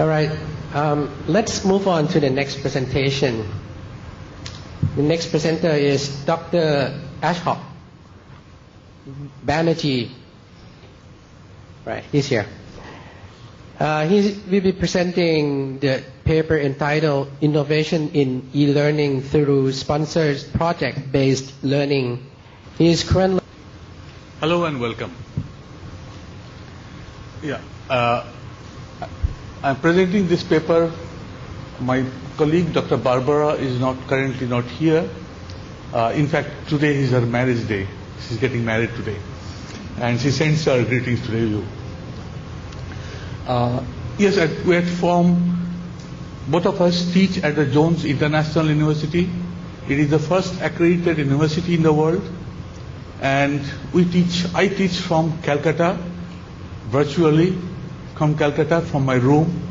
All right, let's move on to the next presentation. The next presenter is Dr. Ashok Banerjee. Right, he's here. He will be presenting the paper entitled Innovation in E-Learning Through Sponsored Project-Based Learning. He is currently... Hello and welcome. I'm presenting this paper. My colleague Dr. Barbara is currently not here. In fact, today is her marriage day. She's getting married today. And she sends her greetings to you. Yes, we at FORM, both of us teach at the Jones International University. It is the first accredited university in the world. And I teach from Calcutta, virtually from Calcutta, from my room.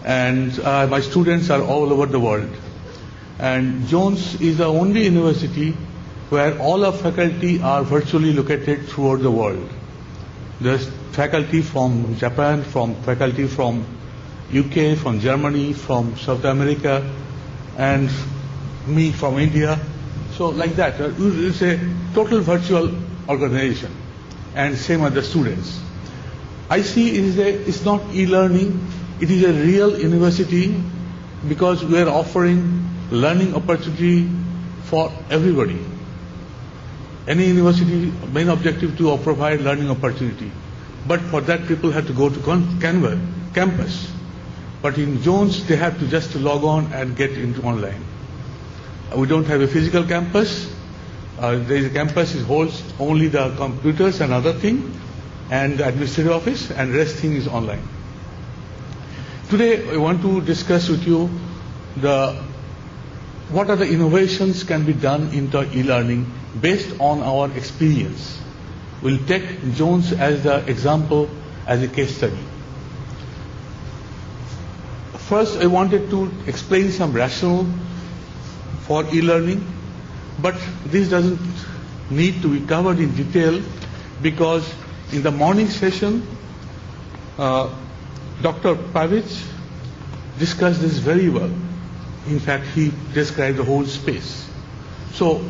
And my students are all over the world. And Jones is the only university where all our faculty are virtually located throughout the world. There's faculty from Japan, faculty from UK, from Germany, from South America, and me from India. So like that, it's a total virtual organization, and same are the students. I see it's not e-learning, it is a real university because we are offering learning opportunity for everybody. Any university, main objective to provide learning opportunity. But for that, people have to go to campus. But in Jones, they have to just log on and get into online. We don't have a physical campus. There is a campus, it holds only the computers and other thing, and the administrative office, and rest thing is online. Today, I want to discuss with you what are the innovations can be done into e-learning based on our experience. We'll take Jones as the example, as a case study. First, I wanted to explain some rationale for e-learning, but this doesn't need to be covered in detail because in the morning session, Dr. Pavich discussed this very well. In fact, he described the whole space. So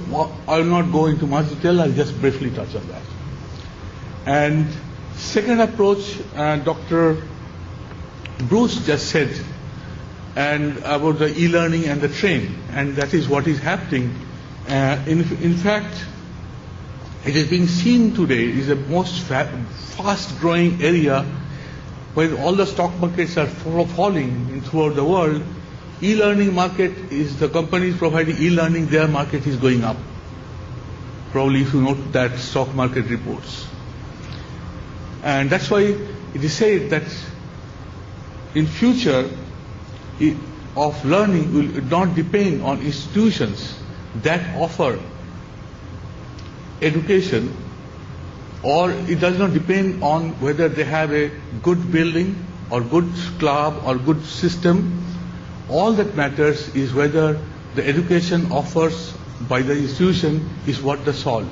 I will not go into much detail, I'll just briefly touch on that. And second approach, Dr. Bruce just said, and about the e-learning and the train, and that is what is happening. In fact, it is being seen today is the most fast-growing area where all the stock markets are falling throughout the world. E-learning market is the companies providing e-learning, their market is going up. Probably if you note that stock market reports. And that's why it is said that in future of learning will not depend on institutions that offer education, or it does not depend on whether they have a good building or good club or good system. All that matters is whether the education offers by the institution is what the salt.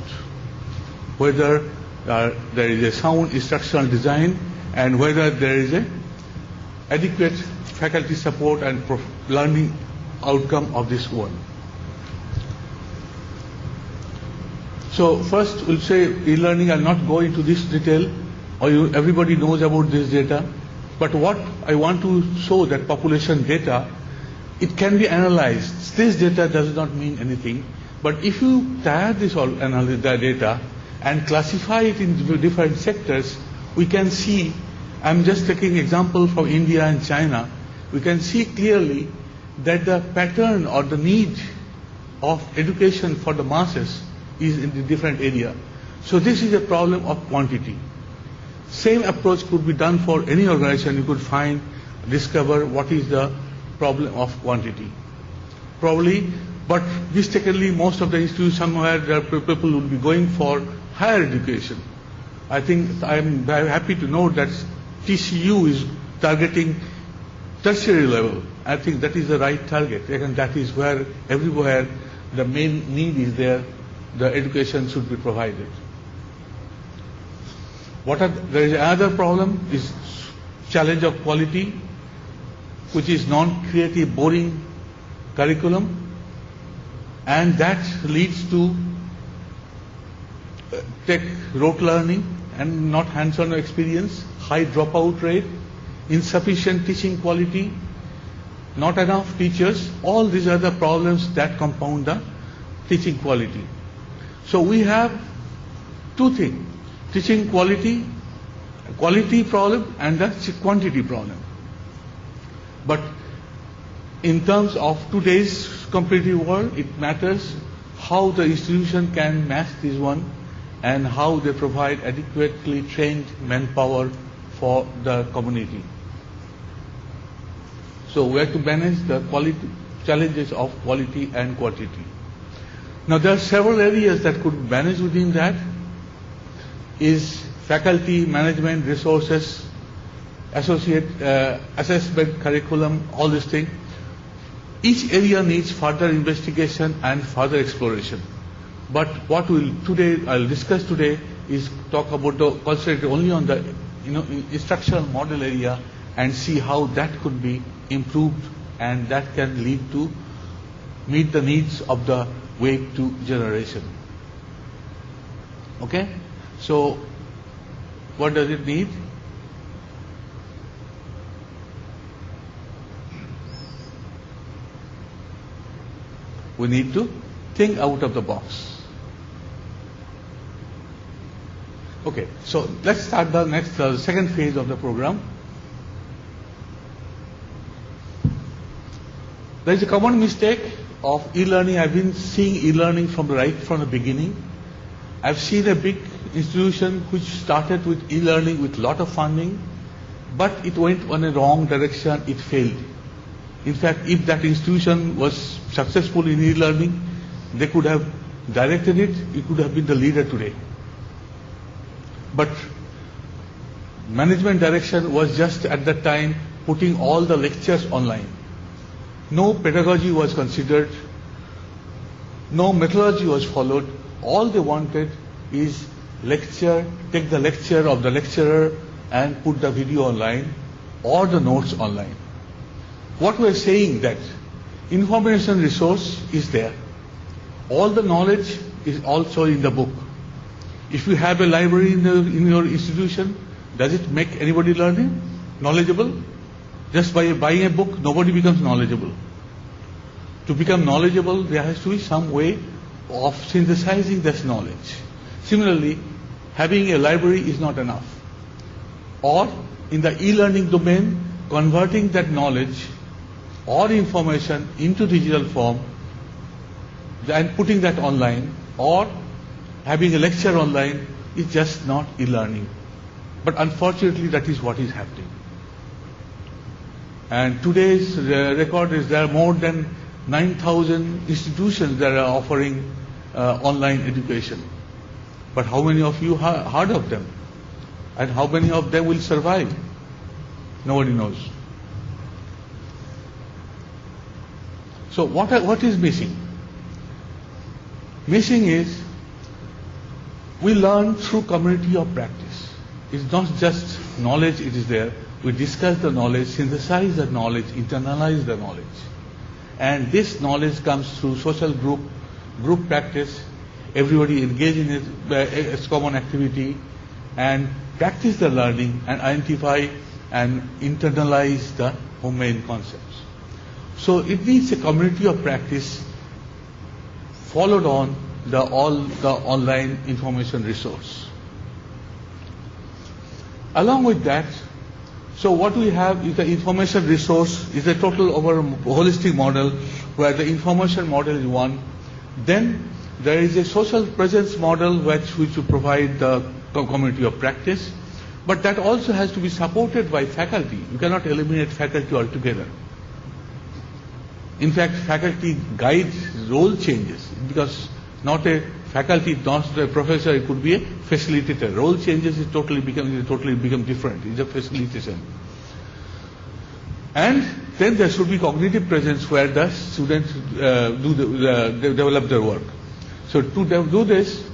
Whether there is a sound instructional design and whether there is a adequate faculty support and learning outcome of this one. So first we'll say e-learning, I'll not go into this detail, everybody knows about this data, but what I want to show that population data, it can be analyzed. This data does not mean anything, but if you tie this all data and classify it into different sectors, we can see, I'm just taking example from India and China, we can see clearly that the pattern or the need of education for the masses is in the different area. So this is a problem of quantity. Same approach could be done for any organization. You could discover what is the problem of quantity. Probably, but mistakenly most of the institutions somewhere there people will be going for higher education. I think I'm very happy to know that TCU is targeting tertiary level. I think that is the right target, and that is where everywhere the main need is there, the education should be provided. There is another problem, is challenge of quality. which is non-creative, boring curriculum, and that leads to tech rote learning and not hands-on experience, high dropout rate, insufficient teaching quality, not enough teachers. All these are the problems that compound the teaching quality. So we have two things: teaching quality problem and the quantity problem. But in terms of today's competitive world, it matters how the institution can match this one and how they provide adequately trained manpower for the community. So we have to manage the quality challenges of quality and quantity. Now there are several areas that could manage within that. Is faculty, management, resources, assessment, curriculum, all these things. Each area needs further investigation and further exploration. But what I'll discuss today is talk about concentrate only on the instructional model area and see how that could be improved, and that can lead to meet the needs of the Wave 2 generation. Okay? So, what does it need? We need to think out of the box. Okay, so let's start the next second phase of the program. There is a common mistake of e-learning. I've been seeing e-learning from the beginning. I've seen a big institution which started with e-learning with a lot of funding, but it went on a wrong direction, it failed. In fact, if that institution was successful in e-learning, they could have directed it, it could have been the leader today. But management direction was just at that time putting all the lectures online. No pedagogy was considered, no methodology was followed. All they wanted is lecture, take the lecture of the lecturer and put the video online or the notes online. What we're saying that information resource is there. All the knowledge is also in the book. If you have a library in your institution, does it make anybody knowledgeable? Just by buying a book, nobody becomes knowledgeable. To become knowledgeable, there has to be some way of synthesizing this knowledge. Similarly, having a library is not enough. Or in the e-learning domain, converting that knowledge or information into digital form and putting that online, or having a lecture online, is just not e-learning. But unfortunately, that is what is happening. And today's record is there are more than 9,000 institutions that are offering online education. But how many of you have heard of them? And how many of them will survive? Nobody knows. So what is missing? Missing is we learn through community of practice. It's not just knowledge, it is there. We discuss the knowledge, synthesize the knowledge, internalize the knowledge. And this knowledge comes through social group practice. Everybody engage in its common activity and practice the learning and identify and internalize the main concepts. So it needs a community of practice followed on all the online information resource. Along with that, so what we have is the information resource is a total over holistic model where the information model is one. Then there is a social presence model which will provide the community of practice, but that also has to be supported by faculty. You cannot eliminate faculty altogether. In fact, faculty guides role changes because not a faculty, not a professor, it could be a facilitator. Role changes, it totally become different. It's a facilitation. And then there should be cognitive presence where the students develop their work. So to do this,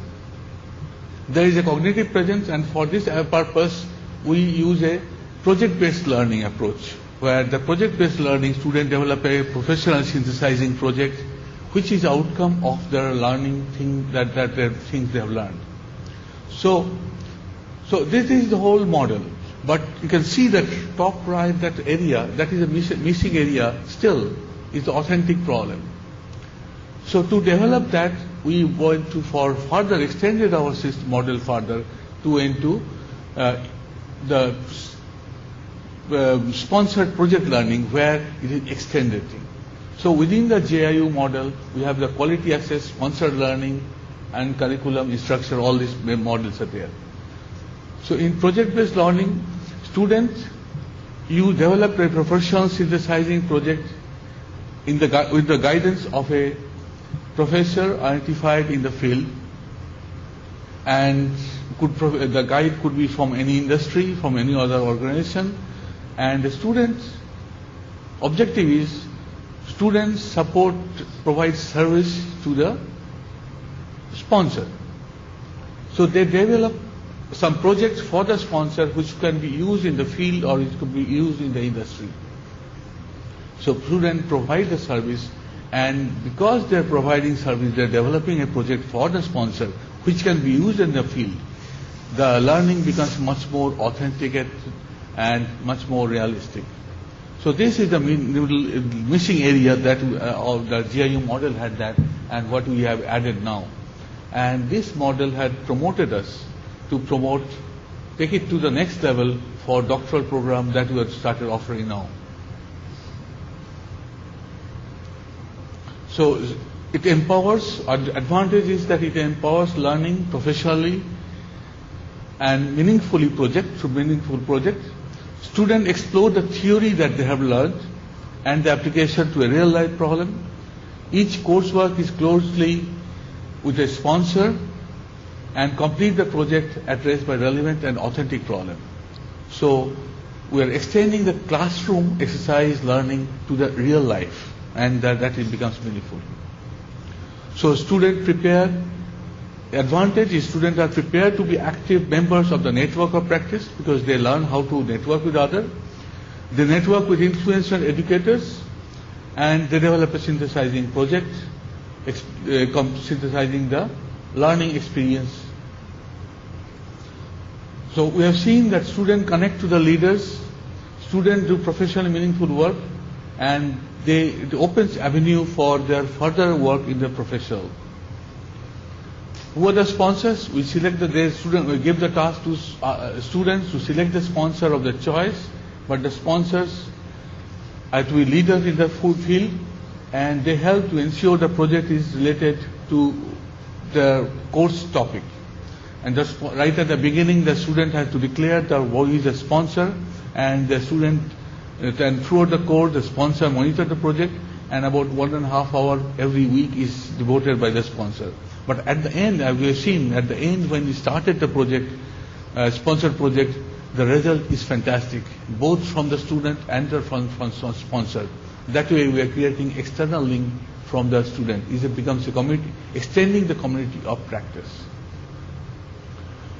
there is a cognitive presence, and for this purpose, we use a project-based learning approach. where the project-based learning, students develop a professional synthesizing project, which is outcome of their learning thing that things they have learned. So this is the whole model. But you can see that top right, that area, that is a missing area still is the authentic problem. So to develop that, we want to further extended our system model further into the sponsored project learning, where it is extended thing. So within the JIU model, we have the quality access, sponsored learning, and curriculum, instruction, all these models are there. So in project-based learning, students, you develop a professional synthesizing project with the guidance of a professor identified in the field, and the guide could be from any industry, from any other organization, and the students' objective is students support, provide service to the sponsor. So they develop some projects for the sponsor which can be used in the field or it could be used in the industry. So students provide the service, and because they're providing service, they're developing a project for the sponsor which can be used in the field. The learning becomes much more authentic and much more realistic. So this is the missing area that of the GIU model had that, and what we have added now. And this model had promoted us to take it to the next level for doctoral program that we have started offering now. So it empowers, advantage is that it empowers learning professionally and meaningful project. Students explore the theory that they have learned and the application to a real life problem. Each coursework is closely with a sponsor and complete the project addressed by relevant and authentic problem. So we are extending the classroom exercise learning to the real life, and that it becomes meaningful. So student prepared, advantage is students are prepared to be active members of the network of practice because they learn how to network with others. They network with influential educators, and they develop a synthesizing project, synthesizing the learning experience. So we have seen that students connect to the leaders, students do professionally meaningful work, and it opens avenue for their further work in the professional. Who are the sponsors? We select we give the task to students to select the sponsor of their choice, but the sponsors are to be leaders in the field, and they help to ensure the project is related to the course topic. And just right at the beginning, the student has to declare who is the sponsor, and the student then throughout the course, the sponsor monitor the project, and about 1.5 hours every week is devoted by the sponsor. But at the end, as we have seen, at the end when we started the project, sponsored project, the result is fantastic, both from the student and from sponsor. That way we are creating external link from the student. It becomes a community, extending the community of practice.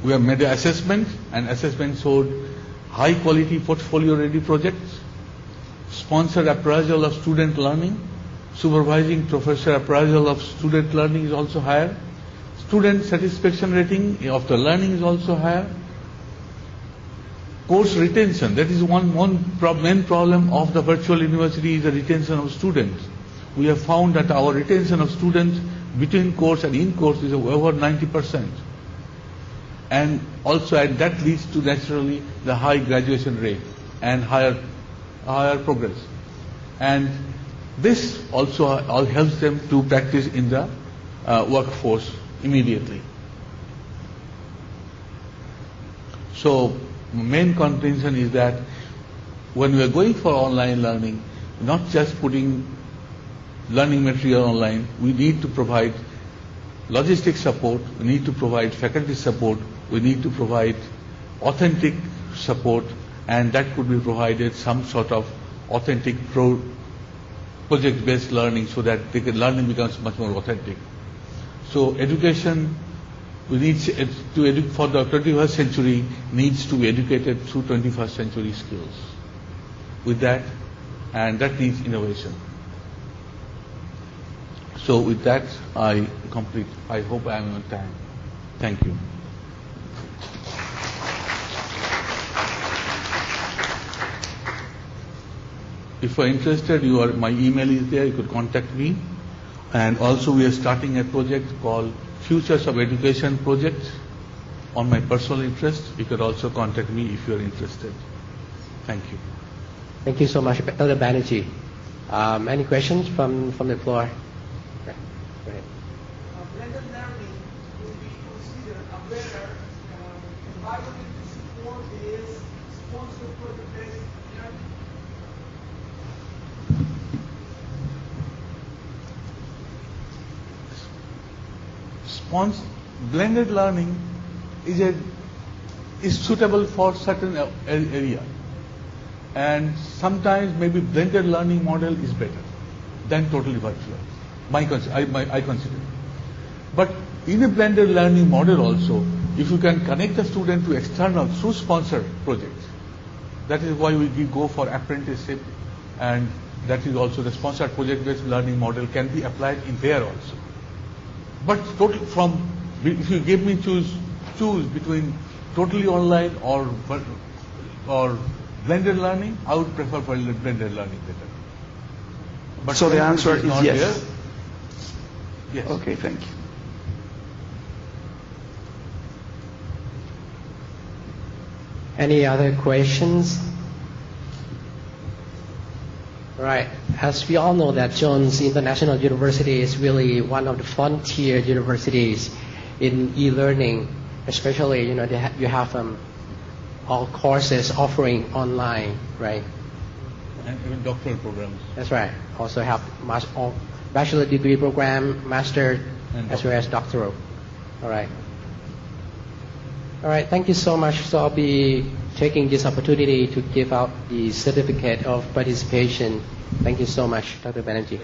We have made an assessment, and assessment showed high quality portfolio ready projects, sponsored appraisal of student learning, supervising professor appraisal of student learning is also higher, student satisfaction rating of the learning is also higher, course retention, that is one main problem of the virtual university is the retention of students. We have found that our retention of students between course and in course is over 90%. And also that leads to naturally the high graduation rate and higher progress. And this also all helps them to practice in the workforce immediately. So main contention is that when we are going for online learning, not just putting learning material online, we need to provide logistic support, we need to provide faculty support, we need to provide authentic support, and that could be provided some sort of authentic project-based learning so that learning becomes much more authentic. So education, we need for the 21st century needs to be educated through 21st century skills. with that, and that needs innovation. So with that, I complete. I hope I am on time. Thank you. If you are interested, my email is there. You could contact me. And also, we are starting a project called Futures of Education project on my personal interest. You could also contact me if you are interested. Thank you. Thank you so much, Dr. Banerjee. Any questions from the floor? Okay. Go ahead. Blended learning will be considered a better environment to support this sponsored project-based learning. Blended learning is suitable for certain area, and sometimes maybe blended learning model is better than totally virtual. I consider. But in a blended learning model also, if you can connect the student to external through sponsored projects, that is why we go for apprenticeship, and that is also the sponsored project-based learning model can be applied in there also. But if you give me choose between totally online or blended learning, I would prefer for blended learning better. But so the answer is yes. There, yes. Okay, thank you. Any other questions? Right. As we all know that Jones International University is really one of the frontier universities in e-learning, especially, you have all courses offering online, right? And even doctoral programs. That's right. Also have bachelor degree program, master, And as well as doctoral. All right. All right. Thank you so much. So I'll be taking this opportunity to give out the certificate of participation. Thank you so much, Dr. Banerjee.